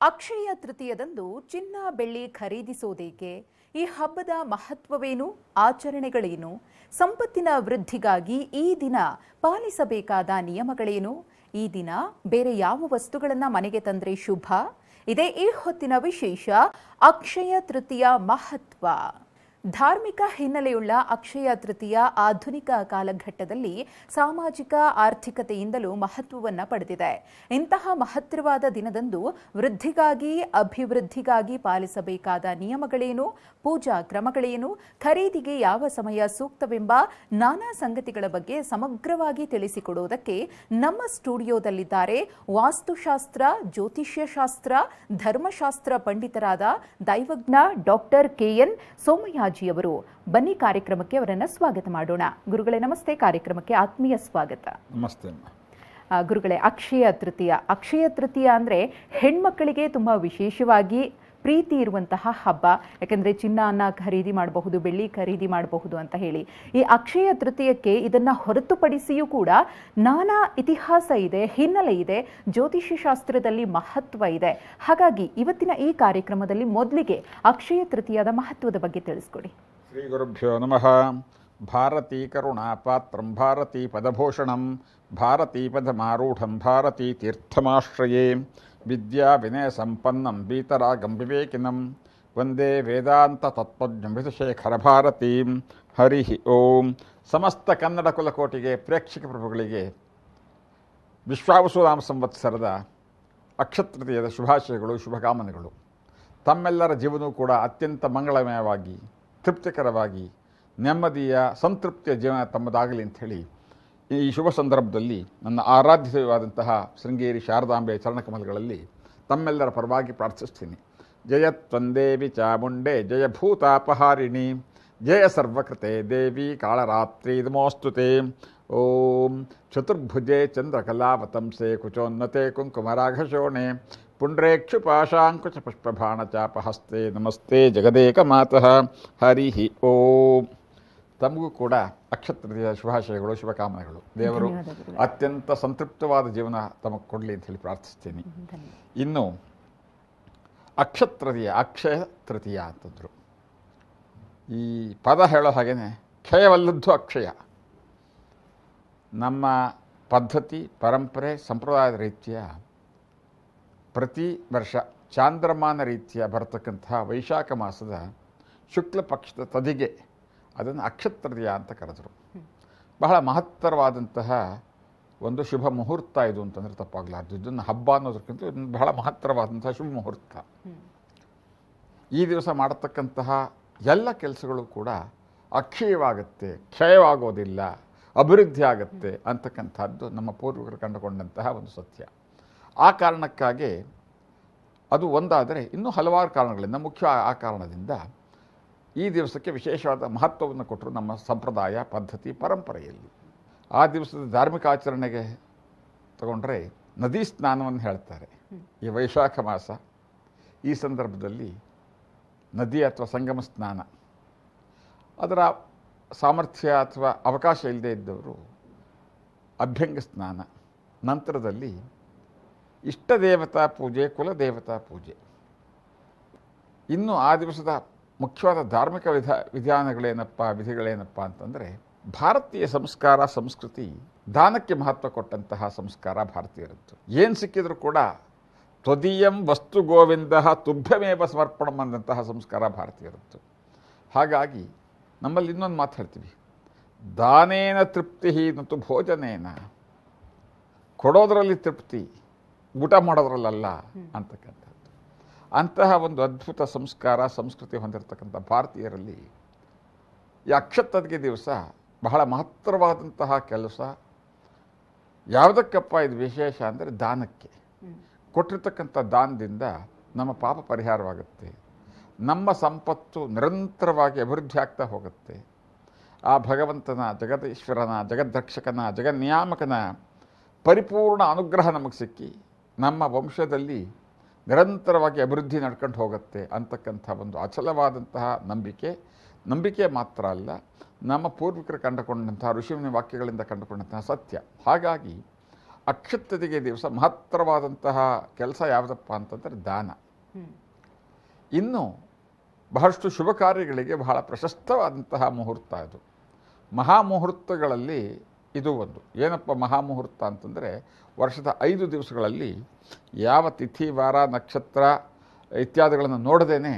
ಅಕ್ಷಯ ತೃತೀಯದಂದು ಚಿನ್ನ ಬೆಳ್ಳಿ ಖರೀದಿಸೋದೇಕೆ? ಈ ಹಬ್ಬದ ಮಹತ್ವವೇನು? ಆಚರಣೆಗಳೇನು? ಸಂಪತ್ತಿನ ವೃದ್ಧಿಗಾಗಿ ಈ ದಿನ ಪಾಲಿಸಬೇಕಾದ ನಿಯಮಗಳೇನು? ಈ ದಿನ ಬೇರೆ ಯಾವ ವಸ್ತುಗಳನ್ನು ಮನೆಗೆ ತಂದರೆ ಶುಭ? ಇದೇ ಈ ಹೊತ್ತಿನ ವಿಶೇಷ ಅಕ್ಷಯ ತೃತೀಯ ಮಹತ್ವ. ಧಾರ್ಮಿಕ ಹಿನ್ನೆಲೆಯುಳ್ಳ ಅಕ್ಷಯ ತೃತೀಯ ಆಧುನಿಕ ಕಾಲಘಟ್ಟದಲ್ಲಿ ಸಾಮಾಜಿಕ ಆರ್ಥಿಕತೆಯಿಂದಲೂ ಮಹತ್ವವನ್ನು ಪಡೆದಿದೆ. ಇಂತಹ ಮಹತ್ತರವಾದ ದಿನದಂದು ವೃದ್ಧಿಗಾಗಿ ಅಭಿವೃದ್ಧಿಗಾಗಿ ಪಾಲಿಸಬೇಕಾದ ನಿಯಮಗಳೇನು? ಪೂಜಾ ಕ್ರಮಗಳೇನು? ಖರೀದಿಗೆ ಯಾವ ಸಮಯ ಸೂಕ್ತವೆಂಬ ನಾನಾ ಸಂಗತಿಗಳ ಬಗ್ಗೆ ಸಮಗ್ರವಾಗಿ ತಿಳಿಸಿಕೊಡುವುದಕ್ಕೆ ನಮ್ಮ ಸ್ಟುಡಿಯೋದಲ್ಲಿದ್ದಾರೆ ವಾಸ್ತುಶಾಸ್ತ್ರ, ಜ್ಯೋತಿಷ್ಯಶಾಸ್ತ್ರ, ಧರ್ಮಶಾಸ್ತ್ರ ಪಂಡಿತರಾದ ದೈವಜ್ಞ ಡಾಕ್ಟರ್ KN ಸೋಮಯಾಜಿಯವರು. ಬನ್ನಿ ಕಾರ್ಯಕ್ರಮಕ್ಕೆ ಅವರನ್ನು ಸ್ವಾಗತ ಮಾಡೋಣ. ಗುರುಗಳೇ ನಮಸ್ತೆ, ಕಾರ್ಯಕ್ರಮಕ್ಕೆ ಆತ್ಮೀಯ ಸ್ವಾಗತ. ನಮಸ್ತೆ ಗುರುಗಳೇ, ಅಕ್ಷಯ ತೃತೀಯ ಅಂದರೆ ಹೆಣ್ಮಕ್ಕಳಿಗೆ ತುಂಬ ವಿಶೇಷವಾಗಿ ಪ್ರೀತಿ ಇರುವಂತಹ ಹಬ್ಬ. ಯಾಕಂದರೆ ಚಿನ್ನವನ್ನು ಖರೀದಿ ಮಾಡಬಹುದು, ಬೆಳ್ಳಿ ಖರೀದಿ ಮಾಡಬಹುದು ಅಂತ ಹೇಳಿ. ಈ ಅಕ್ಷಯ ತೃತೀಯಕ್ಕೆ ಇದನ್ನು ಹೊರತುಪಡಿಸಿಯೂ ಕೂಡ ನಾನಾ ಇತಿಹಾಸ ಇದೆ, ಹಿನ್ನೆಲೆ ಇದೆ, ಜ್ಯೋತಿಷ್ಯ ಶಾಸ್ತ್ರದಲ್ಲಿ ಮಹತ್ವ ಇದೆ. ಹಾಗಾಗಿ ಇವತ್ತಿನ ಈ ಕಾರ್ಯಕ್ರಮದಲ್ಲಿ ಮೊದಲಿಗೆ ಅಕ್ಷಯ ತೃತೀಯದ ಮಹತ್ವದ ಬಗ್ಗೆ ತಿಳಿಸ್ಕೊಡಿ. ಶ್ರೀ ಗುರುಭ್ಯೋ ನಮಃ. ಭಾರತೀ ಕರುಣಾ ಪಾತ್ರಂ ಭಾರತೀ ಪದಭೂಷಣಂ ಭಾರತೀ ಪದಮಾರೂಢಂ ಭಾರತೀ ತೀರ್ಥಮಾಶ್ರಯೇ ವಿದ್ಯಾ ವಿನಯ ಸಂಪನ್ನಂ ಬೀತರಾಗಂ ವಿವೇಕಿನಂ ವಂದೇ ವೇದಾಂತ ತತ್ವಜ್ಞಮೃತಶೇಖರ ಭಾರತೀಂ. ಹರಿ ಓಂ. ಸಮಸ್ತ ಕನ್ನಡ ಕುಲಕೋಟಿಗೆ, ಪ್ರೇಕ್ಷಕ ಪ್ರಭುಗಳಿಗೆ ವಿಶ್ವಾವಸುನಾಮ ಸಂವತ್ಸರದ ಅಕ್ಷತೃತೀಯದ ಶುಭಾಶಯಗಳು, ಶುಭಕಾಮನೆಗಳು. ತಮ್ಮೆಲ್ಲರ ಜೀವನವೂ ಕೂಡ ಅತ್ಯಂತ ಮಂಗಳಮಯವಾಗಿ, ತೃಪ್ತಿಕರವಾಗಿ, ನೆಮ್ಮದಿಯ ಸಂತೃಪ್ತಿಯ ಜೀವನ ತಮ್ಮದಾಗಲಿ ಅಂಥೇಳಿ ಈ ಶುಭ ಸಂದರ್ಭದಲ್ಲಿ ನನ್ನ ಆರಾಧ್ಯವಾದಂತಹ ಶೃಂಗೇರಿ ಶಾರದಾಂಬೆ ಚರಣಕಮಲಗಳಲ್ಲಿ ತಮ್ಮೆಲ್ಲರ ಪರವಾಗಿ ಪ್ರಾರ್ಥಿಸ್ತೀನಿ. ಜಯ ತ್ವಂದೇವಿ ಚಾಮುಂಡೆ ಜಯ ಭೂತಾಪಹಾರಿಣಿ ಜಯ ಸರ್ವಕೃತೆ ದೇವಿ ಕಾಳರಾತ್ರಿ ನಮೋಸ್ತುತೆ. ಓಂ ಚತುರ್ಭುಜೆ ಚಂದ್ರಕಲಾವತಂಸೆ ಕುಚೋನ್ನತೆ ಕುಂಕುಮರಾಘಶೋಣೆ ಪುಂಡ್ರೇಕ್ಷು ಪಾಶಾಂಕುಚ ಪುಷ್ಪಭಾಣ ಚಾಪಹಸ್ತೆ ನಮಸ್ತೆ ಜಗದೇಕ ಮಾತಃ. ಹರಿ ಓಂ. ತಮಗೂ ಕೂಡ ಅಕ್ಷತೃತೀಯ ಶುಭಾಶಯಗಳು, ಶುಭಕಾಮನೆಗಳು. ದೇವರು ಅತ್ಯಂತ ಸಂತೃಪ್ತವಾದ ಜೀವನ ತಮಗೆ ಕೊಡಲಿ ಅಂತ ಹೇಳಿ ಪ್ರಾರ್ಥಿಸ್ತೀನಿ. ಇನ್ನು ಅಕ್ಷಯ ತೃತೀಯ ಅಂತಂದರು. ಈ ಪದ ಹೇಳೋ ಹಾಗೇ ಕ್ಷಯವಲ್ಲದ್ದು ಅಕ್ಷಯ. ನಮ್ಮ ಪದ್ಧತಿ, ಪರಂಪರೆ, ಸಂಪ್ರದಾಯದ ರೀತಿಯ ಪ್ರತಿ ವರ್ಷ ಚಾಂದ್ರಮಾನ ರೀತಿಯ ಬರತಕ್ಕಂತಹ ವೈಶಾಖ ಮಾಸದ ಶುಕ್ಲ ಪಕ್ಷದ ತದಿಗೆ ಅದನ್ನು ಅಕ್ಷತೃತೀಯ ಅಂತ ಕರೆದರು. ಬಹಳ ಮಹತ್ತರವಾದಂತಹ ಒಂದು ಶುಭ ಮುಹೂರ್ತ ಇದು ಅಂತಂದರೆ ತಪ್ಪಾಗಲಾರ್ದು. ಇದನ್ನು ಹಬ್ಬ ಅನ್ನೋದಕ್ಕಿಂತ ಇದನ್ನು ಬಹಳ ಮಹತ್ತರವಾದಂತಹ ಶುಭ ಮುಹೂರ್ತ. ಈ ದಿವಸ ಮಾಡತಕ್ಕಂತಹ ಎಲ್ಲ ಕೆಲಸಗಳು ಕೂಡ ಅಕ್ಷಯವಾಗುತ್ತೆ, ಕ್ಷಯವಾಗೋದಿಲ್ಲ, ಅಭಿವೃದ್ಧಿ ಆಗುತ್ತೆ ಅಂತಕ್ಕಂಥದ್ದು ನಮ್ಮ ಪೂರ್ವಿಕರು ಕಂಡುಕೊಂಡಂತಹ ಒಂದು ಸತ್ಯ. ಆ ಕಾರಣಕ್ಕಾಗಿ ಅದು ಒಂದಾದರೆ ಇನ್ನೂ ಹಲವಾರು ಕಾರಣಗಳಿಂದ, ಮುಖ್ಯ ಆ ಕಾರಣದಿಂದ ಈ ದಿವಸಕ್ಕೆ ವಿಶೇಷವಾದ ಮಹತ್ವವನ್ನು ಕೊಟ್ಟರು ನಮ್ಮ ಸಂಪ್ರದಾಯ, ಪದ್ಧತಿ, ಪರಂಪರೆಯಲ್ಲಿ. ಆ ದಿವಸದ ಧಾರ್ಮಿಕ ಆಚರಣೆಗೆ ತಗೊಂಡ್ರೆ ನದಿ ಸ್ನಾನವನ್ನು ಹೇಳ್ತಾರೆ. ಈ ವೈಶಾಖ ಮಾಸ ಈ ಸಂದರ್ಭದಲ್ಲಿ ನದಿ ಅಥವಾ ಸಂಗಮ ಸ್ನಾನ, ಅದರ ಸಾಮರ್ಥ್ಯ ಅಥವಾ ಅವಕಾಶ ಇಲ್ಲದೆ ಇದ್ದವರು ಅಭ್ಯಂಗ ಸ್ನಾನ, ನಂತರದಲ್ಲಿ ಇಷ್ಟದೇವತಾ ಪೂಜೆ, ಕುಲದೇವತಾ ಪೂಜೆ. ಇನ್ನು ಆ ದಿವಸದ ಮುಖ್ಯವಾದ ಧಾರ್ಮಿಕ ವಿಧಿಗಳೇನಪ್ಪ ಅಂತಂದರೆ ಭಾರತೀಯ ಸಂಸ್ಕಾರ, ಸಂಸ್ಕೃತಿ, ದಾನಕ್ಕೆ ಮಹತ್ವ ಕೊಟ್ಟಂತಹ ಸಂಸ್ಕಾರ ಭಾರತೀಯರದ್ದು. ಏನು ಸಿಕ್ಕಿದರೂ ಕೂಡ ತ್ವದೀಯಂ ವಸ್ತು ಗೋವಿಂದ ತುಭ್ಯಮೇವ ಸಮರ್ಪಣಂ ಅಂದಂತಹ ಸಂಸ್ಕಾರ ಭಾರತೀಯರದ್ದು. ಹಾಗಾಗಿ ನಮ್ಮಲ್ಲಿ ಇನ್ನೊಂದು ಮಾತು ಹೇಳ್ತೀವಿ, ದಾನೇನ ತೃಪ್ತಿ ನತು ಭೋಜನೇನ. ಕೊಡೋದರಲ್ಲಿ ತೃಪ್ತಿ, ಊಟ ಮಾಡೋದ್ರಲ್ಲ ಅಂತಕ್ಕಂಥದ್ದು. ಅಂತಹ ಒಂದು ಅದ್ಭುತ ಸಂಸ್ಕಾರ, ಸಂಸ್ಕೃತಿ ಹೊಂದಿರತಕ್ಕಂಥ ಭಾರತೀಯರಲ್ಲಿ ಈ ಅಕ್ಷತೃತೀಯ ದಿವಸ ಬಹಳ ಮಹತ್ತರವಾದಂತಹ ಕೆಲಸ. ಯಾವುದಕ್ಕಪ್ಪ ಇದು ವಿಶೇಷ ಅಂದರೆ ದಾನಕ್ಕೆ. ಕೊಟ್ಟಿರ್ತಕ್ಕಂಥ ದಾನದಿಂದ ನಮ್ಮ ಪಾಪ ಪರಿಹಾರವಾಗುತ್ತೆ, ನಮ್ಮ ಸಂಪತ್ತು ನಿರಂತರವಾಗಿ ಅಭಿವೃದ್ಧಿ ಆಗ್ತಾ ಹೋಗುತ್ತೆ. ಆ ಭಗವಂತನ, ಜಗದೀಶ್ವರನ, ಜಗದ್ರಕ್ಷಕನ, ಜಗನ್ನಿಯಾಮಕನ ಪರಿಪೂರ್ಣ ಅನುಗ್ರಹ ನಮಗೆ ಸಿಕ್ಕಿ ನಮ್ಮ ವಂಶದಲ್ಲಿ ನಿರಂತರವಾಗಿ ಅಭಿವೃದ್ಧಿ ನಡ್ಕೊಂಡು ಹೋಗುತ್ತೆ ಅಂತಕ್ಕಂಥ ಒಂದು ಅಚಲವಾದಂತಹ ನಂಬಿಕೆ ನಂಬಿಕೆ ಮಾತ್ರ ಅಲ್ಲ, ನಮ್ಮ ಪೂರ್ವಿಕರು ಕಂಡುಕೊಂಡಂತಹ ಋಷಿಮುನಿ ವಾಕ್ಯಗಳಿಂದ ಕಂಡುಕೊಂಡಂತಹ ಸತ್ಯ. ಹಾಗಾಗಿ ಅಕ್ಷತೃತೀಯ ದಿವಸ ಮಹತ್ತರವಾದಂತಹ ಕೆಲಸ ಯಾವುದಪ್ಪ ಅಂತಂದರೆ ದಾನ. ಇನ್ನು ಬಹಳಷ್ಟು ಶುಭ ಕಾರ್ಯಗಳಿಗೆ ಬಹಳ ಪ್ರಶಸ್ತವಾದಂತಹ ಮುಹೂರ್ತ ಇದು. ಮಹಾಮುಹೂರ್ತಗಳಲ್ಲಿ ಇದು ಒಂದು. ಏನಪ್ಪ ಮಹಾಮುಹೂರ್ತ ಅಂತಂದರೆ, ವರ್ಷದ 5 ದಿವಸಗಳಲ್ಲಿ ಯಾವ ತಿಥಿ, ವಾರ, ನಕ್ಷತ್ರ ಇತ್ಯಾದಿಗಳನ್ನು ನೋಡದೇನೆ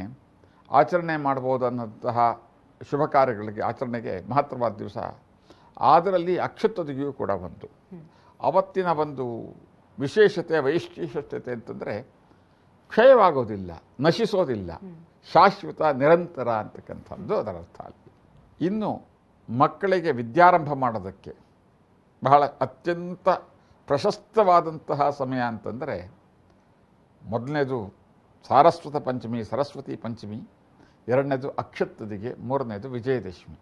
ಆಚರಣೆ ಮಾಡ್ಬೋದು ಅನ್ನೋಂತಹ ಶುಭ ಕಾರ್ಯಗಳಿಗೆ ಆಚರಣೆಗೆ ಮಹತ್ತರವಾದ ದಿವಸ. ಅದರಲ್ಲಿ ಅಕ್ಷತೃತೀಯೂ ಕೂಡ ಒಂದು. ಅವತ್ತಿನ ಒಂದು ವಿಶೇಷತೆ, ವೈಶಿಷ್ಟ್ಯತೆ ಅಂತಂದರೆ ಕ್ಷಯವಾಗೋದಿಲ್ಲ, ನಶಿಸೋದಿಲ್ಲ, ಶಾಶ್ವತ, ನಿರಂತರ ಅಂತಕ್ಕಂಥದ್ದು ಅದರ ಅರ್ಥ ಅಲ್ಲಿ. ಇನ್ನು ಮಕ್ಕಳಿಗೆ ವಿದ್ಯಾರಂಭ ಮಾಡೋದಕ್ಕೆ ಬಹಳ ಅತ್ಯಂತ ಪ್ರಶಸ್ತವಾದಂತಹ ಸಮಯ ಅಂತಂದರೆ, ಮೊದಲನೇದು ಸಾರಸ್ವತ ಪಂಚಮಿ, ಸರಸ್ವತಿ ಪಂಚಮಿ, ಎರಡನೇದು ಅಕ್ಷತೃತೀಯೆ, ಮೂರನೇದು ವಿಜಯದಶಮಿ.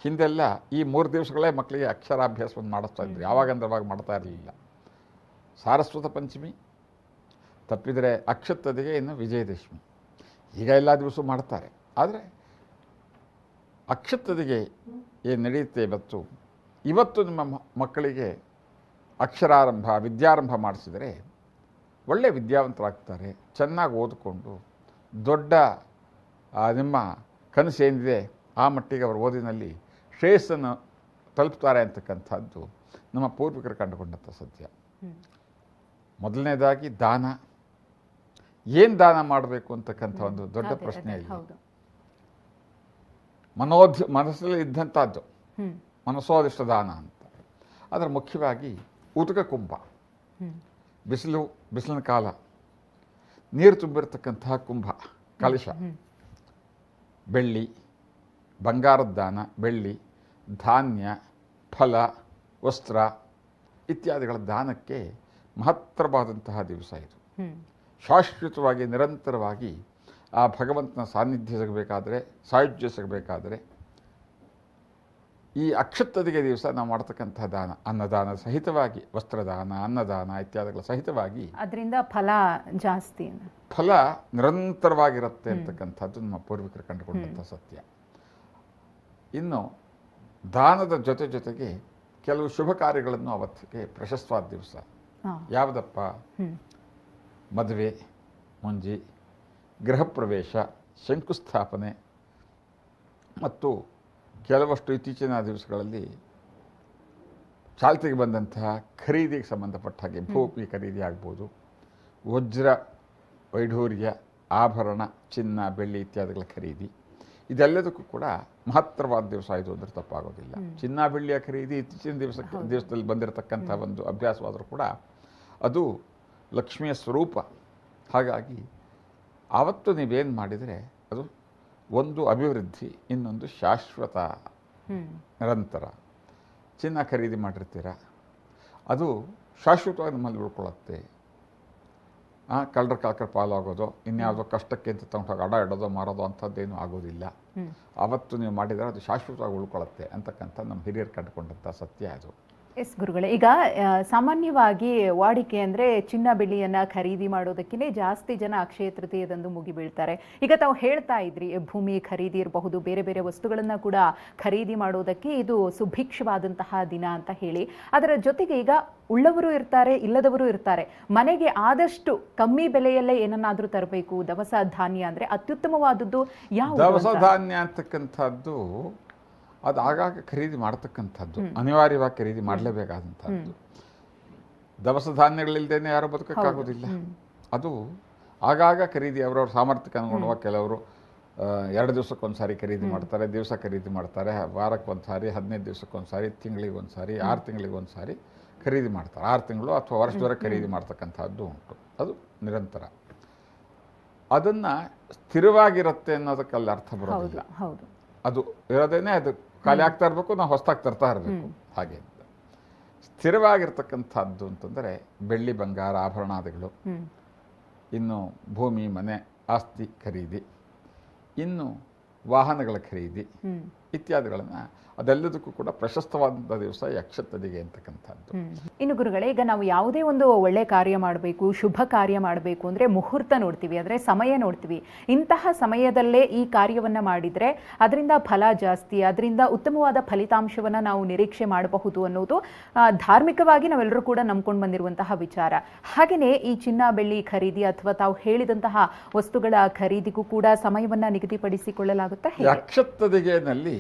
ಹಿಂದೆಲ್ಲ ಈ 3 ದಿವಸಗಳೇ ಮಕ್ಕಳಿಗೆ ಅಕ್ಷರಾಭ್ಯಾಸವನ್ನು ಮಾಡಿಸ್ತಾ ಇದ್ರು, ಯಾವಾಗಂದ್ರೆ ಅವಾಗ ಮಾಡ್ತಾ ಇರಲಿಲ್ಲ. ಸಾರಸ್ವತ ಪಂಚಮಿ ತಪ್ಪಿದರೆ ಅಕ್ಷತೃತೀಯೆ, ಇನ್ನು ವಿಜಯದಶಮಿ. ಈಗ ಎಲ್ಲ ದಿವಸ ಮಾಡ್ತಾರೆ. ಆದರೆ ಅಕ್ಷತೃತೀಯೆ ಏನು ನಡೆಯುತ್ತೆ ಇವತ್ತು ನಿಮ್ಮ ಮಕ್ಕಳಿಗೆ ಅಕ್ಷರಾರಂಭ, ವಿದ್ಯಾರಂಭ ಮಾಡಿಸಿದರೆ ಒಳ್ಳೆ ವಿದ್ಯಾವಂತರಾಗ್ತಾರೆ. ಚೆನ್ನಾಗಿ ಓದಿಕೊಂಡು ದೊಡ್ಡ ನಿಮ್ಮ ಕನಸೇನಿದೆ ಆ ಮಟ್ಟಿಗೆ ಅವರು ಓದಿನಲ್ಲಿ ಶ್ರೇಯಸ್ಸನ್ನು ತಲುಪ್ತಾರೆ ಅಂತಕ್ಕಂಥದ್ದು ನಮ್ಮ ಪೂರ್ವಿಕರು ಕಂಡುಕೊಂಡಂಥ ಸತ್ಯ. ಮೊದಲನೇದಾಗಿ ದಾನ. ಏನು ದಾನ ಮಾಡಬೇಕು ಅಂತಕ್ಕಂಥ ಒಂದು ದೊಡ್ಡ ಪ್ರಶ್ನೆ ಇದೆ. ಮನಸ್ಸಲ್ಲಿ ಇದ್ದಂಥದ್ದು ಮನಸ್ಸೋದಿಷ್ಟ ದಾನ ಅಂತ. ಅದರ ಮುಖ್ಯವಾಗಿ ಉತಕ ಕುಂಭ, ಬಿಸಿಲಿನ ಕಾಲ, ನೀರು ತುಂಬಿರತಕ್ಕಂತಹ ಕುಂಭ, ಕಲಶ, ಬೆಳ್ಳಿ, ಬಂಗಾರದ ದಾನ, ಬೆಳ್ಳಿ, ಧಾನ್ಯ, ಫಲ, ವಸ್ತ್ರ ಇತ್ಯಾದಿಗಳ ದಾನಕ್ಕೆ ಮಹತ್ತರವಾದಂತಹ ದಿವಸ ಇದು. ಶಾಶ್ವತವಾಗಿ ನಿರಂತರವಾಗಿ ಆ ಭಗವಂತನ ಸಾನ್ನಿಧ್ಯ ಸಿಗಬೇಕಾದ್ರೆ, ಸಾಯುಜ್ಯ ಸಿಗಬೇಕಾದ್ರೆ ಈ ಅಕ್ಷತೃತೀಯ ದಿವಸ ನಾವು ಮಾಡ್ತಕ್ಕಂತಹ ದಾನ, ಅನ್ನದಾನ ಸಹಿತವಾಗಿ, ವಸ್ತ್ರದಾನ, ಅನ್ನದಾನ ಇತ್ಯಾದಿಗಳ ಸಹಿತವಾಗಿ ಅದರಿಂದ ಫಲ ಜಾಸ್ತಿ, ಫಲ ನಿರಂತರವಾಗಿರುತ್ತೆ ಅಂತಕ್ಕಂಥದ್ದು ನಮ್ಮ ಪೂರ್ವಿಕರು ಕಂಡುಕೊಂಡಂಥ ಸತ್ಯ. ಇನ್ನು ದಾನದ ಜೊತೆಗೆ ಕೆಲವು ಶುಭ ಕಾರ್ಯಗಳನ್ನು ಅವತ್ತಿಗೆ ಪ್ರಶಸ್ತವಾದ ದಿವಸ. ಯಾವುದಪ್ಪ? ಮದುವೆ, ಮುಂಜಿ, ಗೃಹ ಪ್ರವೇಶ, ಶಂಕುಸ್ಥಾಪನೆ ಮತ್ತು ಕೆಲವಷ್ಟು ಇತ್ತೀಚಿನ ದಿವಸಗಳಲ್ಲಿ ಚಾಲ್ತಿಗೆ ಬಂದಂತಹ ಖರೀದಿಗೆ ಸಂಬಂಧಪಟ್ಟ ಹಾಗೆ ಭೂಮಿ ಖರೀದಿ ಆಗ್ಬೋದು, ವಜ್ರ ವೈಢೂರ್ಯ, ಆಭರಣ, ಚಿನ್ನ, ಬೆಳ್ಳಿ ಇತ್ಯಾದಿಗಳ ಖರೀದಿ, ಇದೆಲ್ಲದಕ್ಕೂ ಕೂಡ ಮಹತ್ತರವಾದ ದಿವಸ ಇದು ಅಂದರೆ ತಪ್ಪಾಗೋದಿಲ್ಲ. ಚಿನ್ನ, ಬೆಳ್ಳಿಯ ಖರೀದಿ ಇತ್ತೀಚಿನ ದಿವಸದಲ್ಲಿ ಬಂದಿರತಕ್ಕಂಥ ಒಂದು ಅಭ್ಯಾಸವಾದರೂ ಕೂಡ ಅದು ಲಕ್ಷ್ಮಿಯ ಸ್ವರೂಪ. ಹಾಗಾಗಿ ಆವತ್ತು ನೀವೇನು ಮಾಡಿದರೆ ಅದು ಒಂದು ಅಭಿವೃದ್ಧಿ, ಇನ್ನೊಂದು ಶಾಶ್ವತ, ನಿರಂತರ. ಚಿನ್ನ ಖರೀದಿ ಮಾಡಿರ್ತೀರ, ಅದು ಶಾಶ್ವತವಾಗಿ ನಮ್ಮಲ್ಲಿ ಉಳ್ಕೊಳ್ಳುತ್ತೆ. ಕಳ್ಳರ ಪಾಲಾಗೋದು, ಇನ್ಯಾವುದೋ ಕಷ್ಟಕ್ಕೆ ಅಂತ ತಗೊಂಡೋಗಿ ಅಡ ಇಡೋದು, ಮಾರೋದು ಅಂಥದ್ದೇನೂ ಆಗೋದಿಲ್ಲ. ಆವತ್ತು ನೀವು ಮಾಡಿದರೆ ಅದು ಶಾಶ್ವತವಾಗಿ ಉಳ್ಕೊಳ್ಳುತ್ತೆ ಅಂತಕ್ಕಂಥ ನಮ್ಮ ಹಿರಿಯರು ಕಂಡುಕೊಂಡಂಥ ಸತ್ಯ ಅದು. ಎಸ್ ಗುರುಗಳೇ, ಈಗ ಸಾಮಾನ್ಯವಾಗಿ ವಾಡಿಕೆ ಅಂದರೆ ಚಿನ್ನ ಬೆಳ್ಳಿಯನ್ನು ಖರೀದಿ ಮಾಡೋದಕ್ಕೇ ಜಾಸ್ತಿ ಜನ ಅಕ್ಷಯ ತೃತೀಯದಂದು ಮುಗಿಬೀಳ್ತಾರೆ. ಈಗ ತಾವು ಹೇಳ್ತಾ ಇದ್ರಿ, ಭೂಮಿ ಖರೀದಿ ಇರಬಹುದು, ಬೇರೆ ಬೇರೆ ವಸ್ತುಗಳನ್ನು ಕೂಡ ಖರೀದಿ ಮಾಡೋದಕ್ಕೆ ಇದು ಸುಭಿಕ್ಷವಾದಂತಹ ದಿನ ಅಂತ ಹೇಳಿ. ಅದರ ಜೊತೆಗೆ ಈಗ ಉಳ್ಳವರು ಇರ್ತಾರೆ, ಇಲ್ಲದವರು ಇರ್ತಾರೆ. ಮನೆಗೆ ಆದಷ್ಟು ಕಮ್ಮಿ ಬೆಲೆಯಲ್ಲೇ ಏನನ್ನಾದರೂ ತರಬೇಕು. ದವಸ ಧಾನ್ಯ ಅಂದರೆ ಅತ್ಯುತ್ತಮವಾದದ್ದು ಯಾವ? ದವಸ ಧಾನ್ಯ ಅಂತಕ್ಕಂಥದ್ದು ಅದು ಆಗಾಗ ಖರೀದಿ ಮಾಡ್ತಕ್ಕಂಥದ್ದು, ಅನಿವಾರ್ಯವಾಗಿ ಖರೀದಿ ಮಾಡಲೇಬೇಕಾದಂಥದ್ದು. ದವಸ ಧಾನ್ಯಗಳಿಲ್ಲದೇನೆ ಯಾರೂ ಬದುಕೋಕ್ಕಾಗೋದಿಲ್ಲ. ಅದು ಆಗಾಗ ಖರೀದಿ, ಅವರವ್ರ ಸಾಮರ್ಥ್ಯಕ್ಕೆ ಅನುಗುಣವಾಗಿ ಕೆಲವರು 2 ದಿವಸಕ್ಕೊಂದು ಸಾರಿ ಖರೀದಿ ಮಾಡ್ತಾರೆ, ದಿವಸ ಖರೀದಿ ಮಾಡ್ತಾರೆ, ವಾರಕ್ಕೊಂದು ಸಾರಿ, 15 ದಿವಸಕ್ಕೊಂದು ಸಾರಿ, ತಿಂಗಳಿಗೊಂದು ಸಾರಿ, 6 ತಿಂಗಳಿಗೊಂದು ಸಾರಿ ಖರೀದಿ ಮಾಡ್ತಾರೆ. 6 ತಿಂಗಳು ಅಥವಾ ವರ್ಷದವರೆಗೆ ಖರೀದಿ ಮಾಡ್ತಕ್ಕಂಥದ್ದು ಉಂಟು. ಅದು ನಿರಂತರ. ಅದನ್ನು ಸ್ಥಿರವಾಗಿರುತ್ತೆ ಅನ್ನೋದಕ್ಕಲ್ಲಿ ಅರ್ಥ ಬರೋದಿಲ್ಲ. ಅದು ಇರೋದೇನೆ, ಅದು ಖಾಲಿ ಆಗ್ತಾ ಇರಬೇಕು, ನಾವು ಹೊಸದಾಗಿ ತರ್ತಾ ಇರಬೇಕು. ಹಾಗೆ ಸ್ಥಿರವಾಗಿರ್ತಕ್ಕಂಥದ್ದು ಅಂತಂದರೆ ಬೆಳ್ಳಿ, ಬಂಗಾರ, ಆಭರಣಾದಿಗಳು, ಇನ್ನು ಭೂಮಿ, ಮನೆ, ಆಸ್ತಿ ಖರೀದಿ, ಇನ್ನು ವಾಹನಗಳ ಖರೀದಿ, ಇತ್ಯಾದಿಗಳನ್ನು ಅದೆಲ್ಲದಕ್ಕೂ ಕೂಡ ಪ್ರಶಸ್ತವಾದಂಥ ದಿವಸ ಈ ಅಕ್ಷತದಿಗೆ ಅಂತಕ್ಕಂಥದ್ದು. ಇನ್ನು ಗುರುಗಳೇ, ಈಗ ನಾವು ಯಾವುದೇ ಒಂದು ಒಳ್ಳೆ ಕಾರ್ಯ ಮಾಡಬೇಕು, ಶುಭ ಕಾರ್ಯ ಮಾಡಬೇಕು ಅಂದರೆ ಮುಹೂರ್ತ ನೋಡ್ತೀವಿ, ಅಂದರೆ ಸಮಯ ನೋಡ್ತೀವಿ. ಇಂತಹ ಸಮಯದಲ್ಲೇ ಈ ಕಾರ್ಯವನ್ನು ಮಾಡಿದರೆ ಅದರಿಂದ ಫಲ ಜಾಸ್ತಿ, ಅದರಿಂದ ಉತ್ತಮವಾದ ಫಲಿತಾಂಶವನ್ನು ನಾವು ನಿರೀಕ್ಷೆ ಮಾಡಬಹುದು ಅನ್ನೋದು ಧಾರ್ಮಿಕವಾಗಿ ನಾವೆಲ್ಲರೂ ಕೂಡ ನಂಬ್ಕೊಂಡು ಬಂದಿರುವಂತಹ ವಿಚಾರ. ಹಾಗೆಯೇ ಈ ಚಿನ್ನ ಬೆಳ್ಳಿ ಖರೀದಿ ಅಥವಾ ತಾವು ಹೇಳಿದಂತಹ ವಸ್ತುಗಳ ಖರೀದಿಗೂ ಕೂಡ ಸಮಯವನ್ನು ನಿಗದಿಪಡಿಸಿಕೊಳ್ಳಲಾಗುತ್ತಾ? ಅಕ್ಷತದಿಗೆನಲ್ಲಿ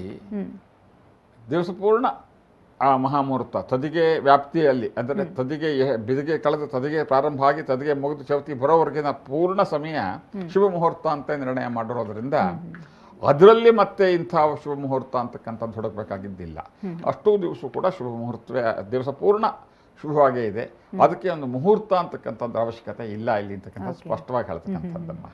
ದಿವಸ ಪೂರ್ಣ ಆ ಮಹಾಮುಹೂರ್ತ ತದಿಗೆ ವ್ಯಾಪ್ತಿಯಲ್ಲಿ, ಅಂದರೆ ತದಿಗೆ ಬಿದಿಗೆ ಕಳೆದ ತದಿಗೆ ಪ್ರಾರಂಭ ಆಗಿ ತದಿಗೆ ಮುಗಿದು ಚೌತಿ ಬರೋವರೆಗಿನ ಪೂರ್ಣ ಸಮಯ ಶುಭ ಮುಹೂರ್ತ ಅಂತ ನಿರ್ಣಯ ಮಾಡಿರೋದ್ರಿಂದ ಅದರಲ್ಲಿ ಮತ್ತೆ ಇಂಥ ಶುಭ ಮುಹೂರ್ತ ಅಂತಕ್ಕಂಥದ್ದು ಹುಡುಕಬೇಕಾಗಿದ್ದಿಲ್ಲ. ಅಷ್ಟೂ ದಿವಸ ಕೂಡ ಶುಭ ಮುಹೂರ್ತವೇ, ದಿವಸ ಪೂರ್ಣ ಶುಭವಾಗೇ ಇದೆ. ಅದಕ್ಕೆ ಒಂದು ಮುಹೂರ್ತ ಅಂತಕ್ಕಂಥದ್ದು ಅವಶ್ಯಕತೆ ಇಲ್ಲ ಇಲ್ಲಿ ಅಂತಕ್ಕಂಥ ಸ್ಪಷ್ಟವಾಗಿ ಹೇಳ್ತಕ್ಕಂಥದ್ದಮ್ಮ.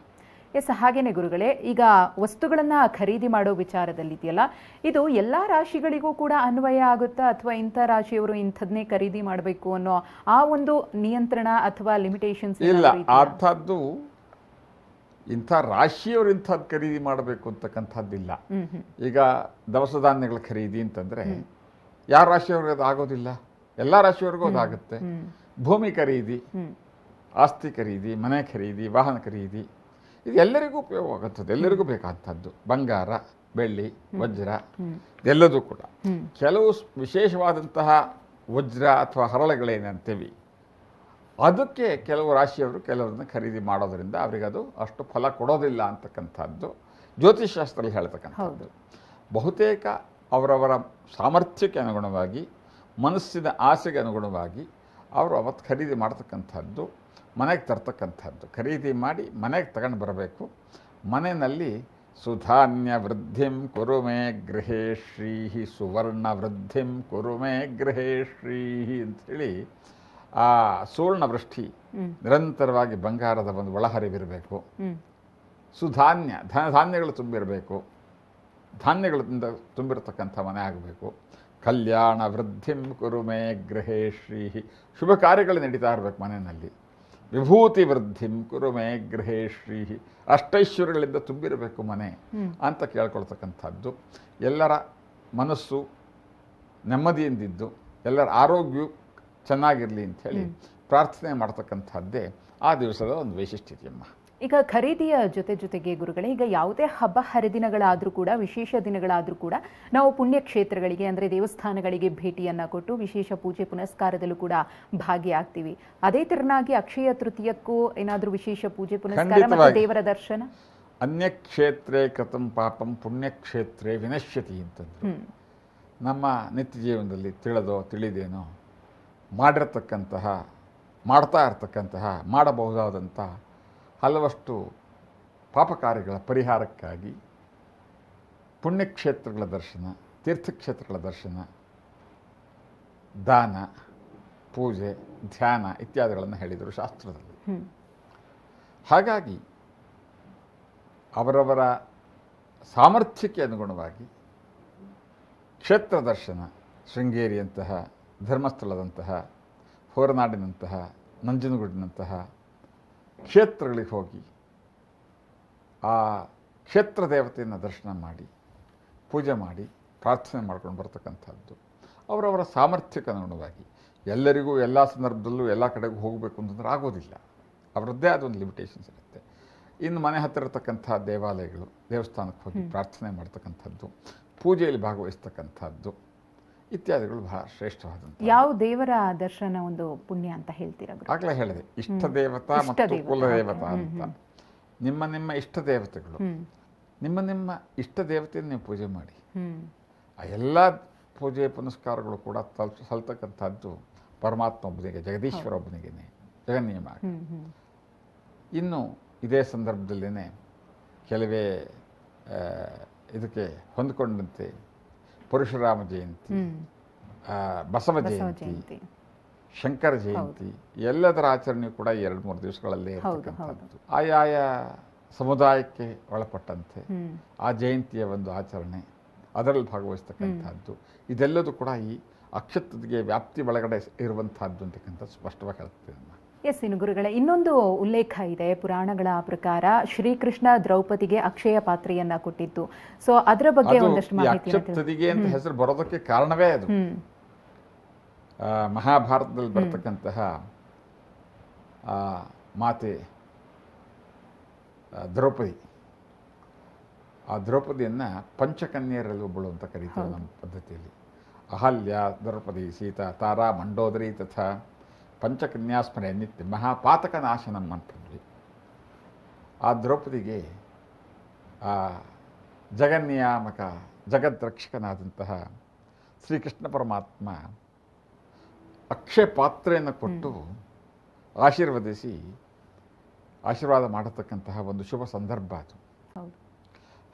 ಎಸ್, ಹಾಗೇನೆ ಗುರುಗಳೇ, ಈಗ ವಸ್ತುಗಳನ್ನು ಖರೀದಿ ಮಾಡೋ ವಿಚಾರದಲ್ಲಿದೆಯಲ್ಲ, ಇದು ಎಲ್ಲ ರಾಶಿಗಳಿಗೂ ಕೂಡ ಅನ್ವಯ ಆಗುತ್ತಾ ಅಥವಾ ಇಂಥ ರಾಶಿಯವರು ಇಂಥದ್ನೇ ಖರೀದಿ ಮಾಡಬೇಕು ಅನ್ನೋ ಆ ಒಂದು ನಿಯಂತ್ರಣ ಅಥವಾ ಲಿಮಿಟೇಷನ್ಸ್ ಇಲ್ಲ? ಅಂಥದ್ದು ಇಂಥ ರಾಶಿಯವರು ಇಂಥದ್ದು ಖರೀದಿ ಮಾಡಬೇಕು ಅಂತಕ್ಕಂಥದ್ದಿಲ್ಲ. ಈಗ ದವಸ ಧಾನ್ಯಗಳ ಖರೀದಿ ಅಂತಂದರೆ ಯಾವ ರಾಶಿಯವ್ರಿಗೆ ಅದು ಆಗೋದಿಲ್ಲ, ಎಲ್ಲ ರಾಶಿಯವ್ರಿಗೂ ಅದಾಗುತ್ತೆ. ಭೂಮಿ ಖರೀದಿ, ಆಸ್ತಿ ಖರೀದಿ, ಮನೆ ಖರೀದಿ, ವಾಹನ ಖರೀದಿ, ಇದು ಎಲ್ಲರಿಗೂ ಉಪಯೋಗವಾಗುತ್ತದೆ, ಎಲ್ಲರಿಗೂ ಬೇಕಾದಂಥದ್ದು. ಬಂಗಾರ, ಬೆಳ್ಳಿ, ವಜ್ರ ಎಲ್ಲದೂ ಕೂಡ. ಕೆಲವು ವಿಶೇಷವಾದಂತಹ ವಜ್ರ ಅಥವಾ ಹರಳುಗಳೇನಂತೀವಿ, ಅದಕ್ಕೆ ಕೆಲವು ರಾಶಿಯವರು ಕೆಲವರನ್ನ ಖರೀದಿ ಮಾಡೋದರಿಂದ ಅವರಿಗದು ಅಷ್ಟು ಫಲ ಕೊಡೋದಿಲ್ಲ ಅಂತಕ್ಕಂಥದ್ದು ಜ್ಯೋತಿಷಶಾಸ್ತ್ರದಲ್ಲಿ ಹೇಳ್ತಕ್ಕಂಥದ್ದು. ಬಹುತೇಕ ಅವರವರ ಸಾಮರ್ಥ್ಯಕ್ಕೆ ಅನುಗುಣವಾಗಿ, ಮನಸ್ಸಿನ ಆಸೆಗೆ ಅನುಗುಣವಾಗಿ ಅವರು ಅವತ್ತು ಖರೀದಿ ಮಾಡ್ತಕ್ಕಂಥದ್ದು, ಮನೆಗೆ ತರ್ತಕ್ಕಂಥದ್ದು. ಖರೀದಿ ಮಾಡಿ ಮನೆಗೆ ತಗೊಂಡು ಬರಬೇಕು. ಮನೆಯಲ್ಲಿ ಸುಧಾನ್ಯ ವೃದ್ಧಿಂ ಕುರುಮೇ ಗೃಹೇ ಶ್ರೀಹಿ, ಸುವರ್ಣ ವೃದ್ಧಿಂ ಕುರುಮೇ ಗೃಹೇ ಶ್ರೀಹಿ ಅಂಥೇಳಿ ಆ ಸುವರ್ಣ ವೃಷ್ಟಿ, ನಿರಂತರವಾಗಿ ಬಂಗಾರದ ಒಂದು ಒಳಹರಿವಿರಬೇಕು. ಸುಧಾನ್ಯ, ಧನಧಾನ್ಯಗಳು ತುಂಬಿರಬೇಕು, ಧಾನ್ಯಗಳಿಂದ ತುಂಬಿರತಕ್ಕಂಥ ಮನೆ ಆಗಬೇಕು. ಕಲ್ಯಾಣ ವೃದ್ಧಿಂ ಕುರುಮೇ ಗೃಹೇ ಶ್ರೀಹಿ, ಶುಭ ಕಾರ್ಯಗಳು ನಡೀತಾ ಇರಬೇಕು ಮನೆಯಲ್ಲಿ. ವಿಭೂತಿ ವೃದ್ಧಿಂ ಕುರುಮೇ ಗೃಹೇ ಶ್ರೀಹಿ, ಅಷ್ಟೈಶ್ವರ್ಯಗಳಿಂದ ತುಂಬಿರಬೇಕು ಮನೆ ಅಂತ ಕೇಳ್ಕೊಳ್ತಕ್ಕಂಥದ್ದು. ಎಲ್ಲರ ಮನಸ್ಸು ನೆಮ್ಮದಿಯಿಂದಿದ್ದು ಎಲ್ಲರ ಆರೋಗ್ಯವು ಚೆನ್ನಾಗಿರಲಿ ಅಂಥೇಳಿ ಪ್ರಾರ್ಥನೆ ಮಾಡ್ತಕ್ಕಂಥದ್ದೇ ಆ ದಿವಸದ ಒಂದು ವೈಶಿಷ್ಟ್ಯತೆಯಮ್ಮ. ಈಗ ಖರೀದಿಯ ಜೊತೆಗೆ ಗುರುಗಳೇ, ಈಗ ಯಾವುದೇ ಹಬ್ಬ ಹರಿದಿನಗಳಾದರೂ ಕೂಡ, ವಿಶೇಷ ದಿನಗಳಾದರೂ ಕೂಡ ನಾವು ಪುಣ್ಯಕ್ಷೇತ್ರಗಳಿಗೆ ಅಂದರೆ ದೇವಸ್ಥಾನಗಳಿಗೆ ಭೇಟಿಯನ್ನು ಕೊಟ್ಟು ವಿಶೇಷ ಪೂಜೆ ಪುನಸ್ಕಾರದಲ್ಲೂ ಕೂಡ ಭಾಗಿಯಾಗ್ತೀವಿ. ಅದೇ ತೆರನಾಗಿ ಅಕ್ಷಯ ತೃತೀಯಕ್ಕೂ ಏನಾದರೂ ವಿಶೇಷ ಪೂಜೆ ಪುನಸ್ಕಾರ ಮತ್ತು ದೇವರ ದರ್ಶನ? ಅನ್ಯಕ್ಷೇತ್ರೇ ಕೃತಂ ಪಾಪಂ ಪುಣ್ಯಕ್ಷೇತ್ರೇ ವಿನಶ್ಯತಿ ಅಂತಂದ್ರು. ನಮ್ಮ ನಿತ್ಯ ಜೀವನದಲ್ಲಿ ತಿಳಿದೋ ತಿಳಿದೇನೋ ಮಾಡಿರತಕ್ಕಂತಹ, ಮಾಡ್ತಾ ಇರತಕ್ಕಂತಹ, ಮಾಡಬಹುದಾದಂಥ ಹಲವಷ್ಟು ಪಾಪಕಾರ್ಯಗಳ ಪರಿಹಾರಕ್ಕಾಗಿ ಪುಣ್ಯಕ್ಷೇತ್ರಗಳ ದರ್ಶನ, ತೀರ್ಥಕ್ಷೇತ್ರಗಳ ದರ್ಶನ, ದಾನ, ಪೂಜೆ, ಧ್ಯಾನ ಇತ್ಯಾದಿಗಳನ್ನು ಹೇಳಿದರು ಶಾಸ್ತ್ರದಲ್ಲಿ. ಹಾಗಾಗಿ ಅವರವರ ಸಾಮರ್ಥ್ಯಕ್ಕೆ ಅನುಗುಣವಾಗಿ ಕ್ಷೇತ್ರ ದರ್ಶನ, ಶೃಂಗೇರಿಯಂತಹ, ಧರ್ಮಸ್ಥಳದಂತಹ, ಹೊರನಾಡಿನಂತಹ, ನಂಜನಗೂಡಿನಂತಹ ಕ್ಷೇತ್ರಗಳಿಗೆ ಹೋಗಿ ಆ ಕ್ಷೇತ್ರ ದೇವತೆಯನ್ನು ದರ್ಶನ ಮಾಡಿ, ಪೂಜೆ ಮಾಡಿ, ಪ್ರಾರ್ಥನೆ ಮಾಡ್ಕೊಂಡು ಬರ್ತಕ್ಕಂಥದ್ದು. ಅವರವರ ಸಾಮರ್ಥ್ಯಕ್ಕೆ ಅನುಗುಣವಾಗಿ ಎಲ್ಲರಿಗೂ ಎಲ್ಲ ಸಂದರ್ಭದಲ್ಲೂ ಎಲ್ಲ ಕಡೆಗೂ ಹೋಗಬೇಕು ಅಂತಂದ್ರೆ ಆಗೋದಿಲ್ಲ. ಅವರದ್ದೇ ಆದ ಒಂದು ಲಿಮಿಟೇಷನ್ಸ್ ಇರುತ್ತೆ. ಇನ್ನು ಮನೆ ಹತ್ತಿರ ಇರತಕ್ಕಂಥ ದೇವಾಲಯಗಳು, ದೇವಸ್ಥಾನಕ್ಕೆ ಹೋಗಿ ಪ್ರಾರ್ಥನೆ ಮಾಡ್ತಕ್ಕಂಥದ್ದು, ಪೂಜೆಯಲ್ಲಿ ಭಾಗವಹಿಸ್ತಕ್ಕಂಥದ್ದು ಇತ್ಯಾದಿಗಳು ಬಹಳ ಶ್ರೇಷ್ಠವಾದಂಥ. ಯಾವ ದೇವರ ದರ್ಶನ ಒಂದು ಪುಣ್ಯ ಅಂತ ಹೇಳ್ತೀರಾ? ಆಗಲೇ ಹೇಳಿದೆ, ಇಷ್ಟ ದೇವತಾ ಮತ್ತು ಕುಲದೇವತಾ ಅಂತ. ನಿಮ್ಮ ಇಷ್ಟ ದೇವತೆಗಳು, ನಿಮ್ಮ ಇಷ್ಟ ದೇವತೆಯನ್ನು ನೀವು ಪೂಜೆ ಮಾಡಿ. ಆ ಎಲ್ಲ ಪೂಜೆ ಪುನಸ್ಕಾರಗಳು ಕೂಡ ಸಲ್ತಕ್ಕಂಥದ್ದು ಪರಮಾತ್ಮ ಒಬ್ಬನಿಗೆ, ಜಗದೀಶ್ವರ ಒಬ್ಬನಿಗೇನೆ, ಜಗನ್ನಿಯಮ. ಇನ್ನು ಇದೇ ಸಂದರ್ಭದಲ್ಲೇ ಕೆಲವೇ ಇದಕ್ಕೆ ಹೊಂದಿಕೊಂಡಂತೆ ಪರಶುರಾಮ ಜಯಂತಿ, ಬಸವ ಜಯಂತಿ, ಶಂಕರ ಜಯಂತಿ ಎಲ್ಲದರ ಆಚರಣೆ ಕೂಡ 2-3 ದಿವಸಗಳಲ್ಲೇ ಇರತಕ್ಕಂಥದ್ದು. ಆಯಾಯ ಸಮುದಾಯಕ್ಕೆ ಒಳಪಟ್ಟಂತೆ ಆ ಜಯಂತಿಯ ಒಂದು ಆಚರಣೆ, ಅದರಲ್ಲಿ ಭಾಗವಹಿಸ್ತಕ್ಕಂಥದ್ದು, ಇದೆಲ್ಲದೂ ಕೂಡ ಈ ಅಕ್ಷತದಿಗೆ ವ್ಯಾಪ್ತಿ ಒಳಗಡೆ ಇರುವಂತಹದ್ದು ಅಂತಕ್ಕಂಥ ಸ್ಪಷ್ಟವಾಗಿ ಹೇಳ್ತೇನೆ. ಎಸ್ ಇನ್ನು ಗುರುಗಳೇ, ಇನ್ನೊಂದು ಉಲ್ಲೇಖ ಇದೆ ಪುರಾಣಗಳ ಪ್ರಕಾರ, ಶ್ರೀಕೃಷ್ಣ ದ್ರೌಪದಿಗೆ ಅಕ್ಷಯ ಪಾತ್ರೆಯನ್ನ ಕೊಟ್ಟಿದ್ದು. ಸೊ ಅದರ ಬಗ್ಗೆ ಒಂದಷ್ಟು ಮಾಹಿತಿ. ಅಕ್ಷತದಿಗೆ ಅಂತ ಹೆಸರು ಬರೋದಕ್ಕೆ ಕಾರಣವೇ ಅದು. ಮಹಾಭಾರತದಲ್ಲಿ ಬರ್ತಕ್ಕಂತಹ ಮಾತೆ ದ್ರೌಪದಿ, ಆ ದ್ರೌಪದಿಯನ್ನು ಪಂಚಕನ್ಯರಲ್ಲಿ ಒಬ್ಬಳು ಅಂತ ಕರೀತಾರೆ ನಮ್ಮ ಪದ್ಧತಿಯಲ್ಲಿ. ಅಹಲ್ಯ, ದ್ರೌಪದಿ, ಸೀತಾ, ತಾರಾ, ಮಂಡೋದರಿ ತಥಾ ಪಂಚಕನ್ಯಾಸ್ಮರೆ ನಿತ್ಯ ಮಹಾಪಾತಕ ನಾಶನಂ ಅಂತಂದ್ವಿ. ಆ ದ್ರೌಪದಿಗೆ ಆ ಜಗನ್ನಿಯಾಮಕ ಜಗದ್ರಕ್ಷಕನಾದಂತಹ ಶ್ರೀಕೃಷ್ಣ ಪರಮಾತ್ಮ ಅಕ್ಷಯ ಪಾತ್ರೆಯನ್ನು ಕೊಟ್ಟು ಆಶೀರ್ವಾದ ಮಾಡತಕ್ಕಂತಹ ಒಂದು ಶುಭ ಸಂದರ್ಭ ಅದು.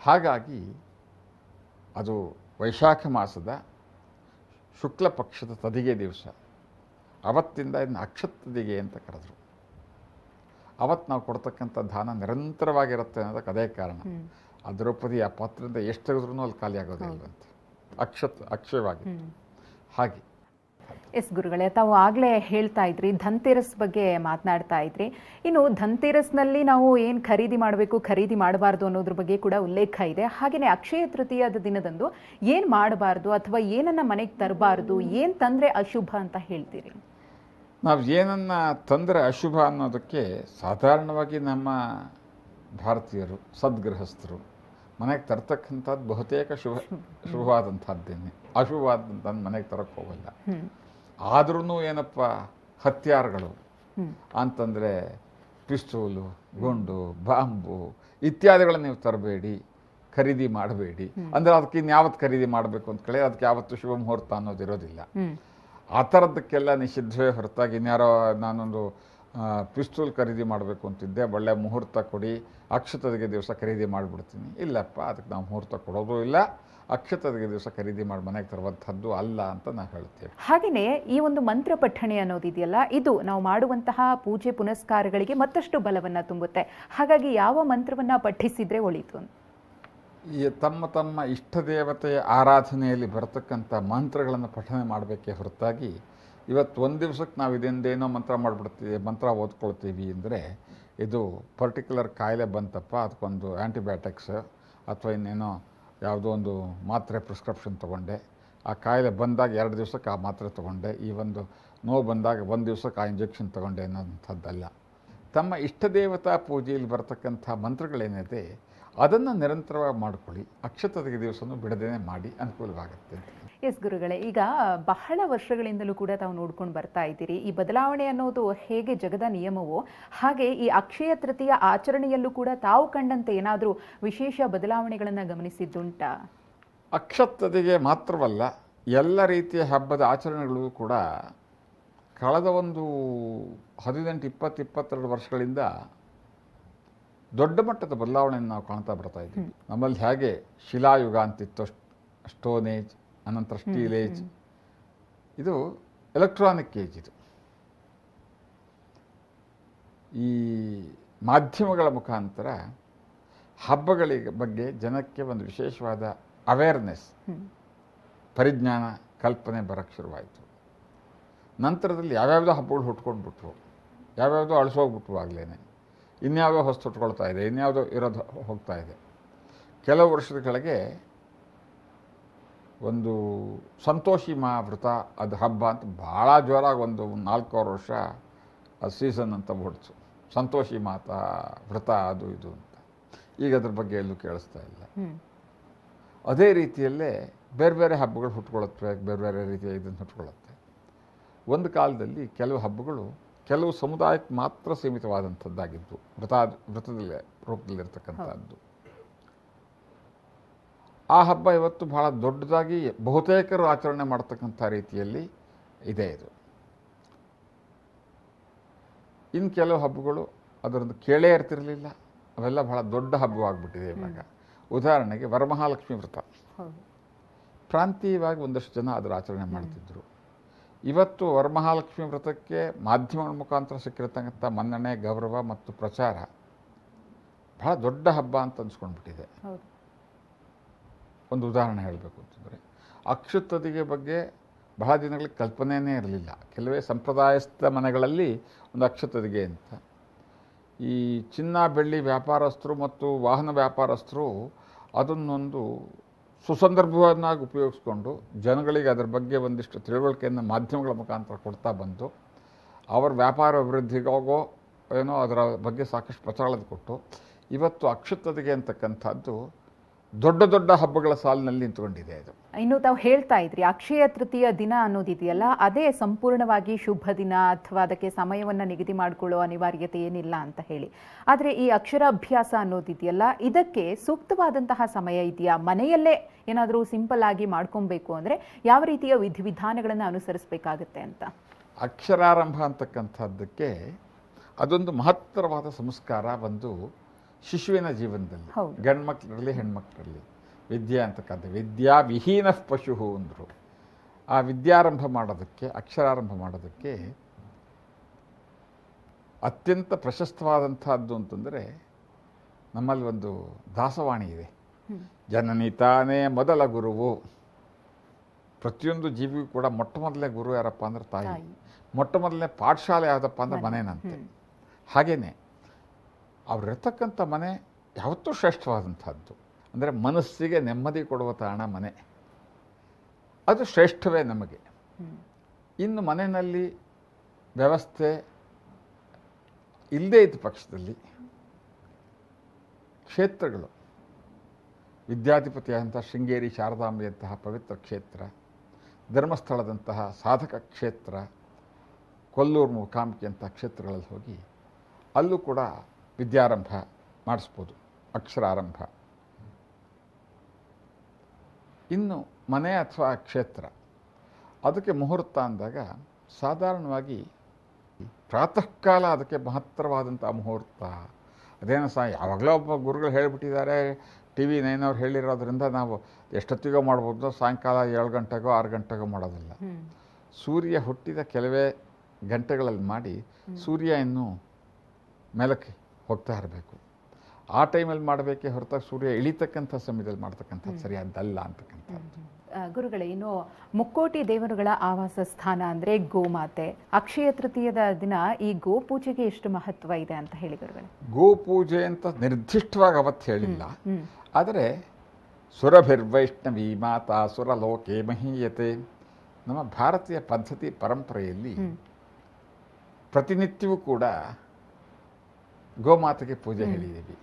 ಹಾಗಾಗಿ ಅದು ವೈಶಾಖ ಮಾಸದ ಶುಕ್ಲ ಪಕ್ಷದ ತದಿಗೆ ದಿವಸ, ಅವತ್ತಿಂದ ಇದನ್ನು ಅಕ್ಷತದಿಗೆ ಅಂತ ಕರೆದ್ರು. ಅವತ್ತು ನಾವು ಕೊಡ್ತಕ್ಕಂಥ ದಾನ ನಿರಂತರವಾಗಿರುತ್ತೆ ಅನ್ನೋದಕ್ಕೆ ಅದೇ ಕಾರಣ. ಆ ದ್ರೌಪದಿ ಆ ಪಾತ್ರದಿಂದ ಎಷ್ಟು ತೆಗೆದ್ರೂ ಅಲ್ಲಿ ಖಾಲಿ ಆಗೋದಿಲ್ಲಂತೆ, ಅಕ್ಷಯವಾಗಿ. ಹಾಗೆ ಎಸ್ ಗುರುಗಳೇ, ತಾವು ಆಗಲೇ ಹೇಳ್ತಾ ಇದ್ರಿ ಧನ್ತೆರಸ್ ಬಗ್ಗೆ ಮಾತನಾಡ್ತಾ ಇದ್ರಿ. ಇನ್ನು ಧನ್ತೆರಸ್ನಲ್ಲಿ ನಾವು ಏನು ಖರೀದಿ ಮಾಡಬೇಕು, ಖರೀದಿ ಮಾಡಬಾರ್ದು ಅನ್ನೋದ್ರ ಬಗ್ಗೆ ಕೂಡ ಉಲ್ಲೇಖ ಇದೆ. ಹಾಗೆಯೇ ಅಕ್ಷಯ ತೃತೀಯದ ದಿನದಂದು ಏನು ಮಾಡಬಾರ್ದು ಅಥವಾ ಏನನ್ನ ಮನೆಗೆ ತರಬಾರ್ದು, ಏನು ತಂದರೆ ಅಶುಭ ಅಂತ ಹೇಳ್ತೀರಿ? ನಾವು ಏನನ್ನ ತಂದರೆ ಅಶುಭ ಅನ್ನೋದಕ್ಕೆ ಸಾಧಾರಣವಾಗಿ ನಮ್ಮ ಭಾರತೀಯರು ಸದ್ಗೃಹಸ್ಥರು ಮನೆಗೆ ತರ್ತಕ್ಕಂಥದ್ದು ಬಹುತೇಕ ಶುಭವಾದಂಥದ್ದೇನೆ. ಅಶುಭವಾದಂಥ ಮನೆಗೆ ತರಕ್ಕೆ ಹೋಗಲ್ಲ. ಆದ್ರೂ ಏನಪ್ಪ, ಹತ್ಯಾರಗಳು ಅಂತಂದರೆ ಪಿಸ್ತೂಲು, ಗುಂಡು, ಬಾಂಬು ಇತ್ಯಾದಿಗಳನ್ನ ನೀವು ತರಬೇಡಿ, ಖರೀದಿ ಮಾಡಬೇಡಿ. ಅಂದರೆ ಅದಕ್ಕೆ ಇನ್ಯಾವತ್ತು ಖರೀದಿ ಮಾಡಬೇಕು ಅಂತ ಕೇಳಿ ಅದಕ್ಕೆ ಯಾವತ್ತು ಶುಭ ಮುಹೂರ್ತ ಅನ್ನೋದಿರೋದಿಲ್ಲ. ಆ ಥರದ್ದಕ್ಕೆಲ್ಲ ನಿಷಿದ್ಧವೇ ಹೊರತಾಗಿ ಇನ್ಯಾರೋ ನಾನೊಂದು ಪಿಸ್ತೂಲ್ ಖರೀದಿ ಮಾಡಬೇಕು ಅಂತಿದ್ದೆ, ಒಳ್ಳೆ ಮುಹೂರ್ತ ಕೊಡಿ, ಅಕ್ಷತದಿಗೆ ದಿವಸ ಖರೀದಿ ಮಾಡಿಬಿಡ್ತೀನಿ. ಇಲ್ಲಪ್ಪ, ಅದಕ್ಕೆ ನಾವು ಮುಹೂರ್ತ ಕೊಡೋದು ಇಲ್ಲ, ಅಕ್ಷತದಿಗೆ ದಿವಸ ಖರೀದಿ ಮಾಡಿ ಮನೆಗೆ ತರುವಂಥದ್ದು ಅಲ್ಲ ಅಂತ ನಾವು ಹೇಳ್ತೇವೆ. ಹಾಗೆಯೇ ಈ ಒಂದು ಮಂತ್ರ ಪಠಣೆ ಅನ್ನೋದಿದೆಯಲ್ಲ, ಇದು ನಾವು ಮಾಡುವಂತಹ ಪೂಜೆ ಪುನಸ್ಕಾರಗಳಿಗೆ ಮತ್ತಷ್ಟು ಬಲವನ್ನು ತುಂಬುತ್ತೆ. ಹಾಗಾಗಿ ಯಾವ ಮಂತ್ರವನ್ನು ಪಠಿಸಿದ್ರೆ ಒಳಿತು? ಈ ತಮ್ಮ ತಮ್ಮ ಇಷ್ಟ ದೇವತೆಯ ಆರಾಧನೆಯಲ್ಲಿ ಬರತಕ್ಕಂಥ ಮಂತ್ರಗಳನ್ನು ಪಠನೆ ಮಾಡಬೇಕೇ ಹೊರತಾಗಿ ಇವತ್ತು ಒಂದು ದಿವಸಕ್ಕೆ ನಾವು ಇದೊಂದೇನೋ ಮಂತ್ರ ಓದ್ಕೊಳ್ತೀವಿ ಅಂದರೆ ಇದು ಪರ್ಟಿಕ್ಯುಲರ್ ಕಾಯಿಲೆ ಬಂತಪ್ಪ, ಅದಕ್ಕೊಂದು ಆ್ಯಂಟಿಬಯೋಟಿಕ್ಸ್ ಅಥವಾ ಇನ್ನೇನೋ ಯಾವುದೋ ಒಂದು ಮಾತ್ರೆ ಪ್ರಿಸ್ಕ್ರಿಪ್ಷನ್ ತೊಗೊಂಡೆ, ಆ ಕಾಯಿಲೆ ಬಂದಾಗ 2 ದಿವಸಕ್ಕೆ ಆ ಮಾತ್ರೆ ತೊಗೊಂಡೆ, ಈ ಒಂದು ನೋವು ಬಂದಾಗ 1 ದಿವಸಕ್ಕೆ ಆ ಇಂಜೆಕ್ಷನ್ ತೊಗೊಂಡೆ ಅನ್ನೋಂಥದ್ದಲ್ಲ. ತಮ್ಮ ಇಷ್ಟ ದೇವತಾ ಪೂಜೆಯಲ್ಲಿ ಬರ್ತಕ್ಕಂಥ ಮಂತ್ರಗಳೇನಿದೆ ಅದನ್ನು ನಿರಂತರವಾಗಿ ಮಾಡ್ಕೊಳ್ಳಿ. ಅಕ್ಷತದಿಗೆ ದಿವಸನೂ ಬಿಡದೇನೆ ಮಾಡಿ, ಅನುಕೂಲವಾಗುತ್ತೆ. ಎಸ್ ಗುರುಗಳೇ, ಈಗ ಬಹಳ ವರ್ಷಗಳಿಂದಲೂ ಕೂಡ ತಾವು ನೋಡ್ಕೊಂಡು ಬರ್ತಾ ಇದ್ದೀರಿ, ಈ ಬದಲಾವಣೆ ಅನ್ನೋದು ಹೇಗೆ ಜಗದ ನಿಯಮವೋ ಹಾಗೆ ಈ ಅಕ್ಷಯ ತೃತೀಯ ಆಚರಣೆಯಲ್ಲೂ ಕೂಡ ತಾವು ಕಂಡಂತೆ ಏನಾದರೂ ವಿಶೇಷ ಬದಲಾವಣೆಗಳನ್ನು ಗಮನಿಸಿದ್ದುಂಟಾ? ಅಕ್ಷತದಿಗೆ ಮಾತ್ರವಲ್ಲ, ಎಲ್ಲ ರೀತಿಯ ಹಬ್ಬದ ಆಚರಣೆಗಳು ಕೂಡ ಕಳೆದ ಒಂದು 18, 20, 22 ವರ್ಷಗಳಿಂದ ದೊಡ್ಡ ಮಟ್ಟದ ಬದಲಾವಣೆಯನ್ನು ನಾವು ಕಾಣ್ತಾ ಬರ್ತಾ ಇದ್ದೀವಿ. ನಮ್ಮಲ್ಲಿ ಹೇಗೆ ಶಿಲಾಯುಗ ಅಂತಿತ್ತು, ಸ್ಟೋನ್ ಏಜ್, ಅನಂತರ ಸ್ಟೀಲ್ ಏಜ್, ಇದು ಎಲೆಕ್ಟ್ರಾನಿಕ್ ಏಜ್. ಇದು ಈ ಮಾಧ್ಯಮಗಳ ಮುಖಾಂತರ ಹಬ್ಬಗಳಿಗೆ ಬಗ್ಗೆ ಜನಕ್ಕೆ ಒಂದು ವಿಶೇಷವಾದ ಅವೇರ್ನೆಸ್, ಪರಿಜ್ಞಾನ, ಕಲ್ಪನೆ ಬರೋಕ್ಕೆ ಶುರುವಾಯಿತು. ನಂತರದಲ್ಲಿ ಯಾವ್ಯಾವುದೋ ಹಬ್ಬಗಳು ಹುಟ್ಕೊಂಡ್ಬಿಟ್ರು, ಯಾವ್ಯಾವುದೋ ಅಳಿಸೋಗ್ಬಿಟ್ರು, ಆಗಲೇ ಇನ್ಯಾವುದೋ ಹೊಸ್ತು ಹುಟ್ಕೊಳ್ತಾ ಇದೆ, ಇನ್ಯಾವುದೋ ಇರೋದು ಹೋಗ್ತಾ ಇದೆ. ಕೆಲವು ವರ್ಷದ ಕೆಳಗೆ ಒಂದು ಸಂತೋಷಿ ವ್ರತ, ಅದು ಹಬ್ಬ ಅಂತ ಭಾಳ ಜೋರಾಗಿ ಒಂದು 4 ವರ್ಷ ಅದು ಸೀಸನ್ ಅಂತ ಹೊಡ್ತು. ಸಂತೋಷಿ ಮಾತಾ ವ್ರತ ಅದು ಇದು ಅಂತ. ಈಗ ಅದ್ರ ಬಗ್ಗೆ ಎಲ್ಲೂ ಕೇಳಿಸ್ತಾ ಇಲ್ಲ. ಅದೇ ರೀತಿಯಲ್ಲೇ ಬೇರೆ ಬೇರೆ ಹಬ್ಬಗಳು ಹುಟ್ಕೊಳ್ಳುತ್ತವೆ, ಬೇರೆ ಬೇರೆ ರೀತಿಯ ಇದನ್ನು ಹುಟ್ಕೊಳ್ಳುತ್ತೆ. ಒಂದು ಕಾಲದಲ್ಲಿ ಕೆಲವು ಹಬ್ಬಗಳು ಕೆಲವು ಸಮುದಾಯಕ್ಕೆ ಮಾತ್ರ ಸೀಮಿತವಾದಂಥದ್ದಾಗಿದ್ದು, ವ್ರತದಲ್ಲಿ ರೂಪದಲ್ಲಿರ್ತಕ್ಕಂಥದ್ದು. ಆ ಹಬ್ಬ ಇವತ್ತು ಬಹಳ ದೊಡ್ಡದಾಗಿ ಬಹುತೇಕರು ಆಚರಣೆ ಮಾಡ್ತಕ್ಕಂಥ ರೀತಿಯಲ್ಲಿ ಇದೆ ಇದು. ಇನ್ನು ಕೆಲವು ಹಬ್ಬಗಳು ಅದರದ್ದು ಕೇಳೇ ಇರ್ತಿರಲಿಲ್ಲ, ಅವೆಲ್ಲ ಬಹಳ ದೊಡ್ಡ ಹಬ್ಬವಾಗ್ಬಿಟ್ಟಿದೆ ಇವಾಗ. ಉದಾಹರಣೆಗೆ ವರಮಹಾಲಕ್ಷ್ಮಿ ವ್ರತ, ಪ್ರಾಂತೀಯವಾಗಿ ಒಂದಷ್ಟು ಜನ ಅದರ ಆಚರಣೆ ಮಾಡ್ತಿದ್ರು. ಇವತ್ತು ವರಮಹಾಲಕ್ಷ್ಮಿ ವ್ರತಕ್ಕೆ ಮಾಧ್ಯಮಗಳ ಮುಖಾಂತರ ಸಿಕ್ಕಿರತಕ್ಕಂಥ ಮನ್ನಣೆ, ಗೌರವ ಮತ್ತು ಪ್ರಚಾರ ಬಹಳ ದೊಡ್ಡ ಹಬ್ಬ ಅಂತ ಅನ್ಸ್ಕೊಂಡ್ಬಿಟ್ಟಿದೆ. ಒಂದು ಉದಾಹರಣೆ ಹೇಳಬೇಕು ಅಂತಂದರೆ, ಅಕ್ಷತದಿಗೆ ಬಗ್ಗೆ ಬಹಳ ದಿನಗಳಿಗೆ ಕಲ್ಪನೆಯೇ ಇರಲಿಲ್ಲ. ಕೆಲವೇ ಸಂಪ್ರದಾಯಸ್ಥ ಮನೆಗಳಲ್ಲಿ ಒಂದು ಅಕ್ಷತದಿಗೆ ಅಂತ. ಈ ಚಿನ್ನ ಬೆಳ್ಳಿ ವ್ಯಾಪಾರಸ್ಥರು ಮತ್ತು ವಾಹನ ವ್ಯಾಪಾರಸ್ಥರು ಅದನ್ನೊಂದು ಸುಸಂದರ್ಭವನ್ನಾಗಿ ಉಪಯೋಗಿಸ್ಕೊಂಡು ಜನಗಳಿಗೆ ಅದರ ಬಗ್ಗೆ ಒಂದಿಷ್ಟು ತಿಳುವಳಿಕೆಯನ್ನು ಮಾಧ್ಯಮಗಳ ಮುಖಾಂತರ ಕೊಡ್ತಾ ಬಂದು ಅವರ ವ್ಯಾಪಾರ ಅಭಿವೃದ್ಧಿಗಾಗೋ ಏನೋ ಅದರ ಬಗ್ಗೆ ಸಾಕಷ್ಟು ಪ್ರಚಾರದ ಕೊಟ್ಟು ಇವತ್ತು ಅಕ್ಷತದಿಗೆ ಅಂತಕ್ಕಂಥದ್ದು ದೊಡ್ಡ ದೊಡ್ಡ ಹಬ್ಬಗಳ ಸಾಲಿನಲ್ಲಿ ನಿಂತ್ಕೊಂಡಿದೆ. ಇದು ಇನ್ನು ತಾವು ಹೇಳ್ತಾ ಇದ್ರಿ ಅಕ್ಷಯ ತೃತೀಯ ದಿನ ಅನ್ನೋದಿದೆಯಲ್ಲ, ಅದೇ ಸಂಪೂರ್ಣವಾಗಿ ಶುಭ ದಿನ ಅಥವಾ ಅದಕ್ಕೆ ಸಮಯವನ್ನು ನಿಗದಿ ಮಾಡಿಕೊಳ್ಳೋ ಅನಿವಾರ್ಯತೆ ಏನಿಲ್ಲ ಅಂತ ಹೇಳಿ. ಆದರೆ ಈ ಅಕ್ಷರಾಭ್ಯಾಸ ಅನ್ನೋದಿದೆಯಲ್ಲ, ಇದಕ್ಕೆ ಸೂಕ್ತವಾದಂತಹ ಸಮಯ ಇದೆಯಾ? ಮನೆಯಲ್ಲೇ ಏನಾದರೂ ಸಿಂಪಲ್ ಆಗಿ ಮಾಡ್ಕೊಬೇಕು ಅಂದರೆ ಯಾವ ರೀತಿಯ ವಿಧಿವಿಧಾನಗಳನ್ನು ಅನುಸರಿಸಬೇಕಾಗುತ್ತೆ ಅಂತ? ಅಕ್ಷರಾರಂಭ ಅಂತಕ್ಕಂಥದ್ದಕ್ಕೆ ಅದೊಂದು ಮಹತ್ತರವಾದ ಸಂಸ್ಕಾರ ಒಂದು ಶಿಶುವಿನ ಜೀವನದಲ್ಲಿ, ಗಂಡ್ಮಕ್ಳಿರಲಿ ಹೆಣ್ಮಕ್ಳಿರಲಿ. ವಿದ್ಯೆ ಅಂತಕ್ಕಂಥ ವಿದ್ಯಾ ವಿಹೀನ ಪಶು ಅಂದರು. ಆ ವಿದ್ಯಾರಂಭ ಮಾಡೋದಕ್ಕೆ, ಅಕ್ಷರಾರಂಭ ಮಾಡೋದಕ್ಕೆ ಅತ್ಯಂತ ಪ್ರಶಸ್ತವಾದಂಥದ್ದು ಅಂತಂದರೆ ನಮ್ಮಲ್ಲಿ ಒಂದು ದಾಸವಾಣಿ ಇದೆ. ಜನನಿ ತಾನೇ ಮೊದಲ ಗುರುವು. ಪ್ರತಿಯೊಂದು ಜೀವಿಗೂ ಕೂಡ ಮೊಟ್ಟ ಮೊದಲನೇ ಗುರು ಯಾರಪ್ಪ ಅಂದ್ರೆ ತಾಯಿ. ಮೊಟ್ಟ ಮೊದಲನೇ ಪಾಠಶಾಲೆ ಯಾವುದಪ್ಪ ಅಂದ್ರೆ ಮನೆನಂತೆ. ಹಾಗೆಯೇ ಅವರಿರ್ತಕ್ಕಂಥ ಮನೆ ಯಾವತ್ತೂ ಶ್ರೇಷ್ಠವಾದಂಥದ್ದು. ಅಂದರೆ ಮನಸ್ಸಿಗೆ ನೆಮ್ಮದಿ ಕೊಡುವ ತಾಣ ಮನೆ, ಅದು ಶ್ರೇಷ್ಠವೇ ನಮಗೆ. ಇನ್ನು ಮನೆಯಲ್ಲಿ ವ್ಯವಸ್ಥೆ ಇಲ್ಲದೇ ಇದ್ದ ಪಕ್ಷದಲ್ಲಿ ಕ್ಷೇತ್ರಗಳು, ವಿದ್ಯಾಧಿಪತಿಯಾದಂಥ ಶೃಂಗೇರಿ ಶಾರದಾಂಬೆಯಂತಹ ಪವಿತ್ರ ಕ್ಷೇತ್ರ, ಧರ್ಮಸ್ಥಳದಂತಹ ಸಾಧಕ ಕ್ಷೇತ್ರ, ಕೊಲ್ಲೂರು ಮೂಕಾಂಬಿಕೆಯಂಥ ಕ್ಷೇತ್ರಗಳಲ್ಲಿ ಹೋಗಿ ಅಲ್ಲೂ ಕೂಡ ವಿದ್ಯಾರಂಭ ಮಾಡಿಸ್ಬೋದು, ಅಕ್ಷರಾರಂಭ. ಇನ್ನು ಮನೆ ಅಥವಾ ಕ್ಷೇತ್ರ, ಅದಕ್ಕೆ ಮುಹೂರ್ತ ಅಂದಾಗ ಸಾಧಾರಣವಾಗಿ ಪ್ರಾತಃ ಕಾಲ ಅದಕ್ಕೆ ಮಹತ್ತರವಾದಂಥ ಮುಹೂರ್ತ. ಅದೇನೋ ಯಾವಾಗಲೂ ಒಬ್ಬ ಗುರುಗಳು ಹೇಳಿಬಿಟ್ಟಿದ್ದಾರೆ, ಟಿ ವಿ 9 ಅವ್ರು ಹೇಳಿರೋದ್ರಿಂದ ನಾವು ಎಷ್ಟೊತ್ತಿಗೋ ಮಾಡ್ಬೋದು, ಸಾಯಂಕಾಲ 7 ಗಂಟೆಗೋ 6 ಗಂಟೆಗೋ ಮಾಡೋದಿಲ್ಲ. ಸೂರ್ಯ ಹುಟ್ಟಿದ ಕೆಲವೇ ಗಂಟೆಗಳಲ್ಲಿ ಮಾಡಿ ಸೂರ್ಯ ಇನ್ನೂ ಮೇಲಕ್ಕೆ ಹೋಗ್ತಾ ಇರಬೇಕು. ಆ ಟೈಮಲ್ಲಿ ಮಾಡಬೇಕೇ ಹೊರತಾಗಿ ಸೂರ್ಯ ಇಳಿತಕ್ಕಂಥ ಸಮಯದಲ್ಲಿ ಮಾಡ್ತಕ್ಕಂಥದ್ದು ಸರಿಯಾದ್ದಲ್ಲ ಅಂತಕ್ಕಂಥದ್ದು. ಗುರುಗಳೇ, ಇನ್ನು ಮುಕ್ಕೋಟಿ ದೇವರುಗಳ ಆವಾಸ ಸ್ಥಾನ ಅಂದರೆ ಗೋಮಾತೆ. ಅಕ್ಷಯ ತೃತೀಯದ ದಿನ ಈ ಗೋಪೂಜೆಗೆ ಎಷ್ಟು ಮಹತ್ವ ಇದೆ ಅಂತ ಹೇಳಿ ಗುರುಗಳೇ? ಗೋಪೂಜೆ ಅಂತ ನಿರ್ದಿಷ್ಟವಾಗಿ ಅವತ್ತು ಹೇಳಿಲ್ಲ, ಆದರೆ ಸುರಭಿರ್ವೈಷ್ಣವಿ ಮಾತಾ ಸುರಲೋಕೆ ಮಹೀಯತೆ. ನಮ್ಮ ಭಾರತೀಯ ಪದ್ಧತಿ ಪರಂಪರೆಯಲ್ಲಿ ಪ್ರತಿನಿತ್ಯವೂ ಕೂಡ ಗೋಮಾತೆಗೆ ಪೂಜೆ ಹೇಳಿದ್ದೀವಿ.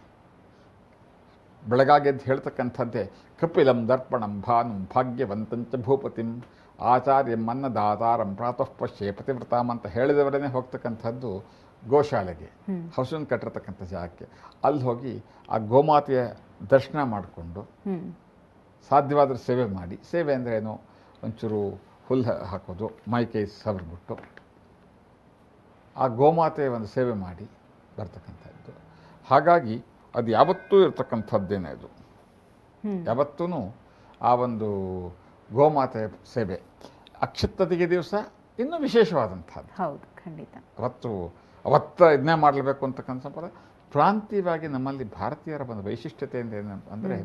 ಬೆಳಗಾಗೆದ್ದು ಹೇಳ್ತಕ್ಕಂಥದ್ದೇ ಕಪಿಲಂ ದರ್ಪಣಂ ಭಾನುಂ ಭಾಗ್ಯವಂತಂಚ ಭೂಪತಿಂ ಆಚಾರ್ಯಂ ಅನ್ನದಾತಾರಂ ಪ್ರಾತಃ ಪಶ್ಯೇ ಪತಿವ್ರತಾಂ ಅಂತ ಹೇಳಿದವರೇ ಹೋಗ್ತಕ್ಕಂಥದ್ದು ಗೋಶಾಲೆಗೆ, ಹಸುವನ್ನು ಕಟ್ಟಿರ್ತಕ್ಕಂಥ ಜಾಗಕ್ಕೆ. ಅಲ್ಲಿ ಹೋಗಿ ಆ ಗೋಮಾತೆಯ ದರ್ಶನ ಮಾಡಿಕೊಂಡು ಸಾಧ್ಯವಾದ್ರೆ ಸೇವೆ ಮಾಡಿ. ಸೇವೆ ಅಂದರೆ ಏನು, ಒಂಚೂರು ಹುಲ್ಲು ಹಾಕೋದು, ಮೈಕೈ ಸವರ್ಬಿಟ್ಟು ಆ ಗೋಮಾತೆಯ ಒಂದು ಸೇವೆ ಮಾಡಿ ಬರ್ತಕ್ಕಂಥದ್ದು. ಹಾಗಾಗಿ ಅದು ಯಾವತ್ತೂ ಇರ್ತಕ್ಕಂಥದ್ದೇನೆ. ಅದು ಯಾವತ್ತೂ ಆ ಒಂದು ಗೋಮಾತೆ ಸೇವೆ. ಅಕ್ಷತದಿಗೆ ದಿವಸ ಇನ್ನೂ ವಿಶೇಷವಾದಂಥದ್ದು. ಹೌದು, ಖಂಡಿತ. ಅವತ್ತು ಇದನ್ನೇ ಮಾಡಲೇಬೇಕು ಅಂತಕ್ಕಂಥ ಸಂಪ್ರದಾಯ ಪ್ರಾಂತೀಯವಾಗಿ ನಮ್ಮಲ್ಲಿ ಭಾರತೀಯರ ಒಂದು ವೈಶಿಷ್ಟ್ಯತೆಯಿಂದ ಏನು ಅಂದರೆ,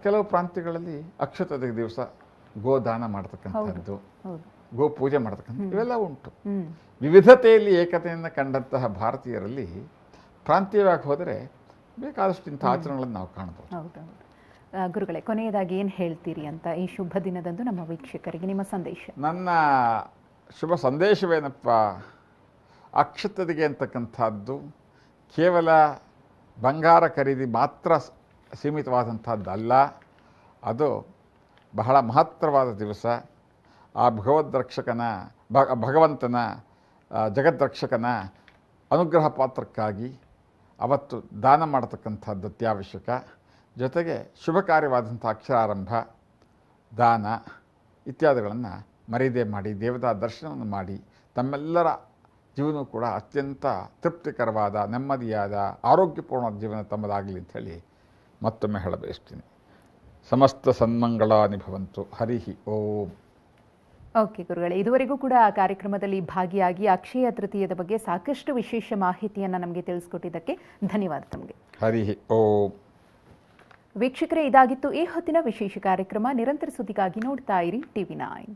ಕೆಲವು ಪ್ರಾಂತ್ಯಗಳಲ್ಲಿ ಅಕ್ಷತದಿಗೆ ದಿವಸ ಗೋದಾನ ಮಾಡ್ತಕ್ಕಂಥದ್ದು, ಗೋ ಪೂಜೆ ಮಾಡ್ತಕ್ಕಂಥ ಇವೆಲ್ಲ ಉಂಟು. ವಿವಿಧತೆಯಲ್ಲಿ ಏಕತೆಯನ್ನು ಕಂಡಂತಹ ಭಾರತೀಯರಲ್ಲಿ ಪ್ರಾಂತೀಯವಾಗಿ ಹೋದರೆ ಬೇಕಾದಷ್ಟು ಇಂಥ ಆಚರಣೆಗಳನ್ನು ನಾವು ಕಾಣ್ಬೋದು. ಹೌದೌದು. ಗುರುಗಳೇ, ಕೊನೆಯದಾಗಿ ಏನು ಹೇಳ್ತೀರಿ ಅಂತ ಈ ಶುಭ ದಿನದಂದು ನಮ್ಮ ವೀಕ್ಷಕರಿಗೆ ನಿಮ್ಮ ಸಂದೇಶ? ನನ್ನ ಶುಭ ಸಂದೇಶವೇನಪ್ಪ, ಅಕ್ಷತದಿಗೆ ಅಂತಕ್ಕಂಥದ್ದು ಕೇವಲ ಬಂಗಾರ ಖರೀದಿ ಮಾತ್ರ ಸೀಮಿತವಾದಂಥದ್ದಲ್ಲ. ಅದು ಬಹಳ ಮಹತ್ತರವಾದ ದಿವಸ. ಆ ಭಗವಂತನ ಜಗದ್ರಕ್ಷಕನ ಅನುಗ್ರಹ ಪಾತ್ರಕ್ಕಾಗಿ ಅವತ್ತು ದಾನ ಮಾಡತಕ್ಕಂಥದ್ದು ಅತ್ಯವಶ್ಯಕ. ಜೊತೆಗೆ ಶುಭ ಕಾರ್ಯವಾದಂಥ ಅಕ್ಷರಾರಂಭ, ದಾನ ಇತ್ಯಾದಿಗಳನ್ನು ಮರೀದೆ ಮಾಡಿ ದೇವತಾ ದರ್ಶನವನ್ನು ಮಾಡಿ ತಮ್ಮೆಲ್ಲರ ಜೀವನವೂ ಕೂಡ ಅತ್ಯಂತ ತೃಪ್ತಿಕರವಾದ, ನೆಮ್ಮದಿಯಾದ, ಆರೋಗ್ಯಪೂರ್ಣ ಜೀವನ ತಮ್ಮದಾಗಲಿ ಅಂಥೇಳಿ ಮತ್ತೊಮ್ಮೆ ಹೇಳಬಯಸ್ತೀನಿ. ಸಮಸ್ತ ಸನ್ಮಂಗಳಾನಿ ಭವಂತು. ಹರಿ ಓಂ. ಓಕೆ ಗುರುಗಳೇ, ಇದುವರೆಗೂ ಕೂಡ ಆ ಕಾರ್ಯಕ್ರಮದಲ್ಲಿ ಭಾಗಿಯಾಗಿ ಅಕ್ಷಯ ತೃತೀಯದ ಬಗ್ಗೆ ಸಾಕಷ್ಟು ವಿಶೇಷ ಮಾಹಿತಿಯನ್ನು ನಮಗೆ ತಿಳಿಸ್ಕೊಟ್ಟಿದ್ದಕ್ಕೆ ಧನ್ಯವಾದ ತಮಗೆ. ಹರಿ ಓಂ. ವೀಕ್ಷಕರೇ, ಇದಾಗಿತ್ತು ಈ ಹೊತ್ತಿನ ವಿಶೇಷ ಕಾರ್ಯಕ್ರಮ. ನಿರಂತರ ಸುದ್ದಿಗಾಗಿ ನೋಡ್ತಾ ಇರಿ TV9.